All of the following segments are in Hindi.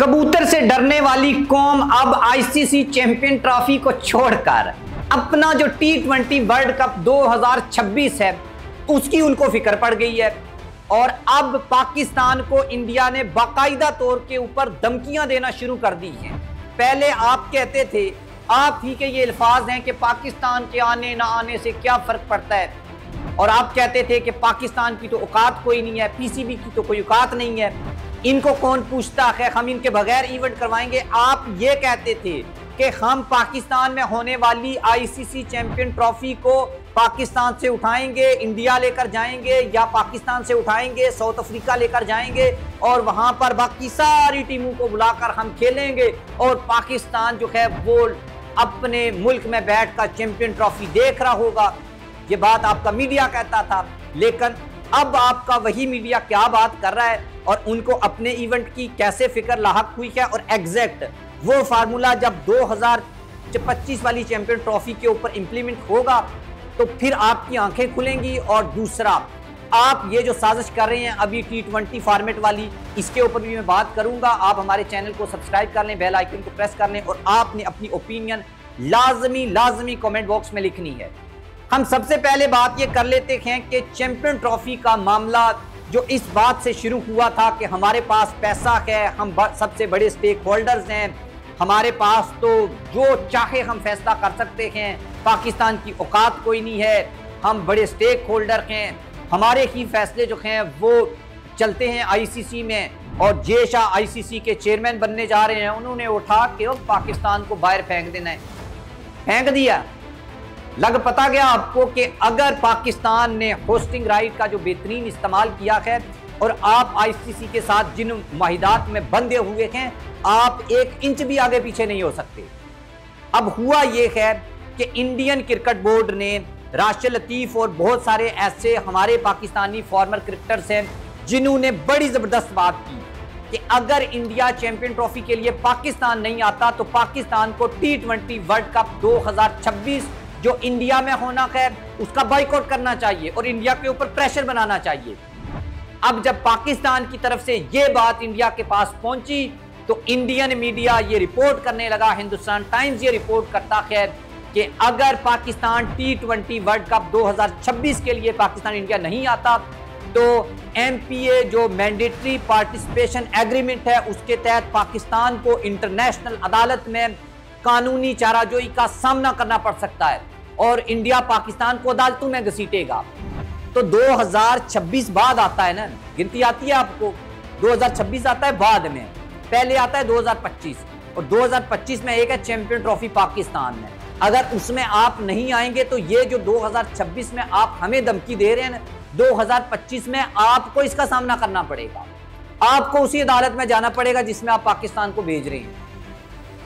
कबूतर से डरने वाली कौम अब आईसीसी चैंपियन ट्रॉफी को छोड़कर अपना जो T20 वर्ल्ड कप 2026 है उसकी उनको फिक्र पड़ गई है। और अब पाकिस्तान को इंडिया ने बाकायदा तौर के ऊपर धमकियां देना शुरू कर दी हैं। पहले आप कहते थे, आप ही के ये अल्फाज हैं कि पाकिस्तान के आने ना आने से क्या फर्क पड़ता है, और आप कहते थे कि पाकिस्तान की तो औकात कोई नहीं है, पीसीबी की तो कोई औकात नहीं है, इनको कौन पूछता है, हम इनके बगैर इवेंट करवाएंगे। आप ये कहते थे कि हम पाकिस्तान में होने वाली आईसीसी चैंपियन ट्रॉफी को पाकिस्तान से उठाएंगे, इंडिया लेकर जाएंगे, या पाकिस्तान से उठाएंगे साउथ अफ्रीका लेकर जाएंगे और वहां पर बाकी सारी टीमों को बुलाकर हम खेलेंगे और पाकिस्तान जो है वो अपने मुल्क में बैठकर चैंपियन ट्रॉफी देख रहा होगा। ये बात आपका मीडिया कहता था, लेकिन अब आपका वही मीडिया क्या बात कर रहा है और उनको अपने इवेंट की कैसे फिक्र लाहक हुई है। और एग्जैक्ट वो फार्मूला जब 2025 वाली चैंपियन ट्रॉफी के ऊपर इंप्लीमेंट होगा तो फिर आपकी आंखें खुलेंगी। और दूसरा, आप ये जो साजिश कर रहे हैं अभी T20 फॉर्मेट वाली, इसके ऊपर भी मैं बात करूंगा। आप हमारे चैनल को सब्सक्राइब कर लें, बेल आइकन को प्रेस कर लें और आपने अपनी ओपिनियन लाजमी कमेंट बॉक्स में लिखनी है। हम सबसे पहले बात ये कर लेते हैं कि चैंपियन ट्रॉफी का मामला जो इस बात से शुरू हुआ था कि हमारे पास पैसा है, हम सबसे बड़े स्टेक होल्डर्स हैं, हमारे पास तो जो चाहे हम फैसला कर सकते हैं, पाकिस्तान की औकात कोई नहीं है, हम बड़े स्टेक होल्डर हैं, हमारे ही फैसले जो हैं वो चलते हैं आईसीसी में। और जे शाह आईसीसी के चेयरमैन बनने जा रहे हैं, उन्होंने उठा के पाकिस्तान को बाहर फेंक देना है, फेंक दिया। लग पता गया आपको कि अगर पाकिस्तान ने होस्टिंग राइट का जो बेहतरीन इस्तेमाल किया है और आप आईसीसी के साथ जिन माहिदात में बंधे हुए हैं, आप एक इंच भी आगे पीछे नहीं हो सकते। अब हुआ ये है कि इंडियन क्रिकेट बोर्ड ने राशिद लतीफ और बहुत सारे ऐसे हमारे पाकिस्तानी फॉर्मर क्रिकेटर्स हैं जिन्होंने बड़ी जबरदस्त बात की कि अगर इंडिया चैंपियन ट्रॉफी के लिए पाकिस्तान नहीं आता तो पाकिस्तान को T20 वर्ल्ड कप 2026 जो इंडिया में होना है उसका बॉयकॉट करना चाहिए और इंडिया के ऊपर प्रेशर बनाना चाहिए। अब जब पाकिस्तान की तरफ से ये बात इंडिया के पास पहुंची तो इंडियन मीडिया ये रिपोर्ट करने लगा, हिंदुस्तान टाइम्स ये रिपोर्ट करता है कि अगर पाकिस्तान T20 वर्ल्ड कप 2026 के लिए पाकिस्तान इंडिया नहीं आता तो MPA जो मैंडेटरी पार्टिसिपेशन एग्रीमेंट है उसके तहत पाकिस्तान को इंटरनेशनल अदालत में कानूनी चाराजोई का सामना करना पड़ सकता है और इंडिया पाकिस्तान को अदालतों में घसीटेगा। तो 2026 बाद आता है ना, गिनती आती है आपको, 2026 आता है बाद में, पहले आता है 2025 और 2025 में एक है चैंपियन ट्रॉफी पाकिस्तान में। अगर उसमें आप नहीं आएंगे तो ये जो 2026 में आप हमें धमकी दे रहे हैं, 2025 में आपको इसका सामना करना पड़ेगा, आपको उसी अदालत में जाना पड़ेगा जिसमें आप पाकिस्तान को भेज रहे हैं।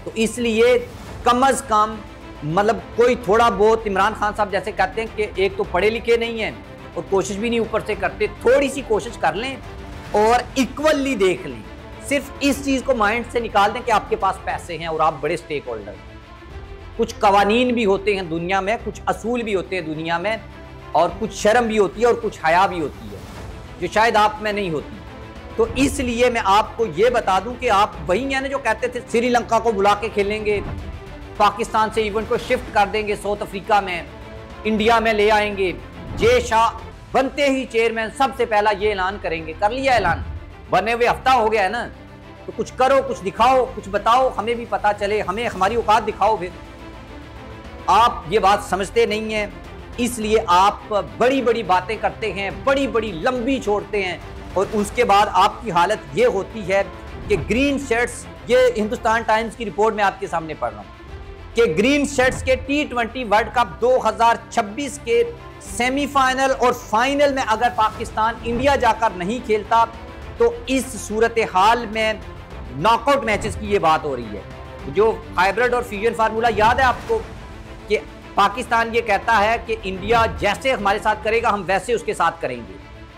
तो इसलिए कम अज कम मतलब कोई थोड़ा बहुत, इमरान खान साहब जैसे कहते हैं कि एक तो पढ़े लिखे नहीं हैं और कोशिश भी नहीं ऊपर से करते, थोड़ी सी कोशिश कर लें और इक्वली देख लें। सिर्फ इस चीज़ को माइंड से निकाल दें कि आपके पास पैसे हैं और आप बड़े स्टेक होल्डर हैं। कुछ कवानीन भी होते हैं दुनिया में, कुछ असूल भी होते हैं दुनिया में, और कुछ शर्म भी होती है और कुछ हया भी होती है जो शायद आप में नहीं होती। तो इसलिए मैं आपको ये बता दूं कि आप वही हैं जो कहते थे श्रीलंका को बुला के खेलेंगे, पाकिस्तान से इवेंट को शिफ्ट कर देंगे साउथ अफ्रीका में, इंडिया में ले आएंगे। जे शाह बनते ही चेयरमैन सबसे पहला ये ऐलान करेंगे, कर लिया ऐलान, बने हुए हफ्ता हो गया है ना, तो कुछ करो, कुछ दिखाओ, कुछ बताओ, हमें भी पता चले, हमें हमारी औकात दिखाओ। फिर आप ये बात समझते नहीं हैं, इसलिए आप बड़ी बड़ी बातें करते हैं, बड़ी बड़ी लंबी छोड़ते हैं और उसके बाद आपकी हालत ये होती है कि ग्रीन शर्ट्स, ये हिंदुस्तान टाइम्स की रिपोर्ट में आपके सामने पढ़ रहा हूँ कि ग्रीन शर्ट्स के T20 वर्ल्ड कप 2026 के सेमीफाइनल और फाइनल में अगर पाकिस्तान इंडिया जाकर नहीं खेलता तो इस सूरत हाल में नॉकआउट मैचेस की ये बात हो रही है। जो हाइब्रिड और फ्यूजन फार्मूला याद है आपको कि पाकिस्तान ये कहता है कि इंडिया जैसे हमारे साथ करेगा हम वैसे उसके साथ करेंगे।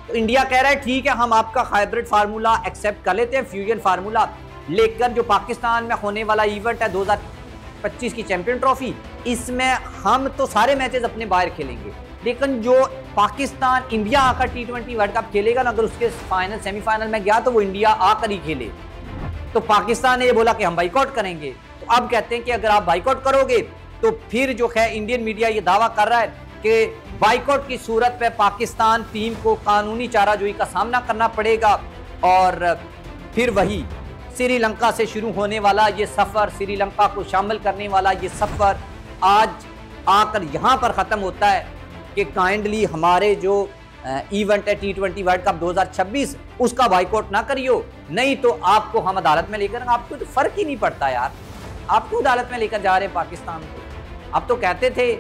तो इंडिया कह रहा है ठीक है, हम आपका हाइब्रिड फार्मूला एक्सेप्ट कर लेते हैं, फ्यूजन फार्मूला, लेकिन जो पाकिस्तान में होने वाला इवेंट है 2025 की चैंपियन ट्रॉफी, इसमें हम तो सारे मैचेस अपने बाहर खेलेंगे, लेकिन जो पाकिस्तान इंडिया आकर T20 वर्ल्ड कप खेलेगा ना, अगर उसके फाइनल सेमीफाइनल में गया तो वो इंडिया आकर ही खेले। तो पाकिस्तान ने ये बोला कि हम बाइकआउट करेंगे। तो अब कहते हैं कि अगर आप बाइकआउट करोगे तो फिर जो है इंडियन मीडिया ये दावा कर रहा है कि बाइकआउट की सूरत पे पाकिस्तान टीम को कानूनी चाराजोई का सामना करना पड़ेगा और फिर वही श्रीलंका से शुरू होने वाला ये सफ़र, श्रीलंका को शामिल करने वाला ये सफ़र आज आकर यहाँ पर ख़त्म होता है कि काइंडली हमारे जो इवेंट है T20 वर्ल्ड कप 2026 उसका बाइकआउट ना करियो, नहीं तो आपको हम अदालत में लेकर, आपको तो फ़र्क ही नहीं पड़ता यार, आपको अदालत में लेकर जा रहे हैं पाकिस्तान को। आप तो कहते थे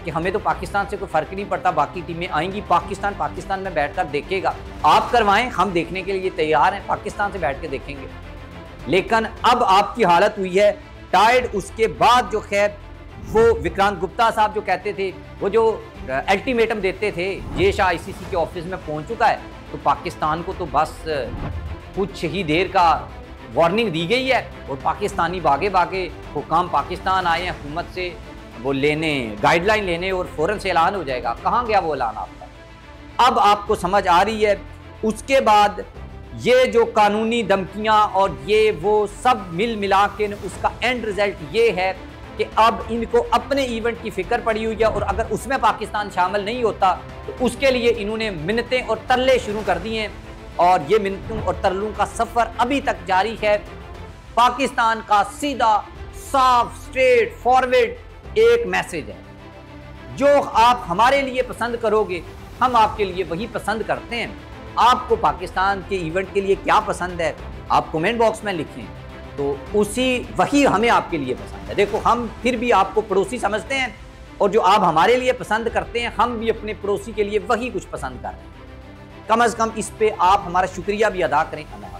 कि हमें तो पाकिस्तान से कोई फ़र्क ही नहीं पड़ता, बाकी टीमें आएंगी, पाकिस्तान में बैठकर देखेगा। आप करवाएं, हम देखने के लिए तैयार हैं, पाकिस्तान से बैठ के देखेंगे। लेकिन अब आपकी हालत हुई है टायर्ड। उसके बाद जो है वो विक्रांत गुप्ता साहब जो कहते थे, वो जो अल्टीमेटम देते थे, ये शाह ICC के ऑफिस में पहुंच चुका है, तो पाकिस्तान को तो बस कुछ ही देर का वार्निंग दी गई है और पाकिस्तानी भागे भागे हुकाम पाकिस्तान आए हैं हुकूमत से वो लेने, गाइडलाइन लेने, और फ़ौरन से ऐलान हो जाएगा। कहाँ गया वो ऐलान आपका? अब आपको समझ आ रही है। उसके बाद ये जो कानूनी धमकियाँ और ये वो सब मिल मिला के उसका एंड रिजल्ट ये है कि अब इनको अपने इवेंट की फिक्र पड़ी हुई है और अगर उसमें पाकिस्तान शामिल नहीं होता तो उसके लिए इन्होंने मिन्नतें और तरले शुरू कर दिए हैं और ये मिन्नतों और तरलों का सफ़र अभी तक जारी है। पाकिस्तान का सीधा साफ स्ट्रेट फॉरवर्ड एक मैसेज है, जो आप हमारे लिए पसंद करोगे हम आपके लिए वही पसंद करते हैं। आपको पाकिस्तान के इवेंट के लिए क्या पसंद है आप कमेंट बॉक्स में लिखें, तो वही हमें आपके लिए पसंद है। देखो, हम फिर भी आपको पड़ोसी समझते हैं और जो आप हमारे लिए पसंद करते हैं हम भी अपने पड़ोसी के लिए वही कुछ पसंद कर रहे हैं। कम से कम इस पे आप हमारा शुक्रिया भी अदा करें। अल्लाह।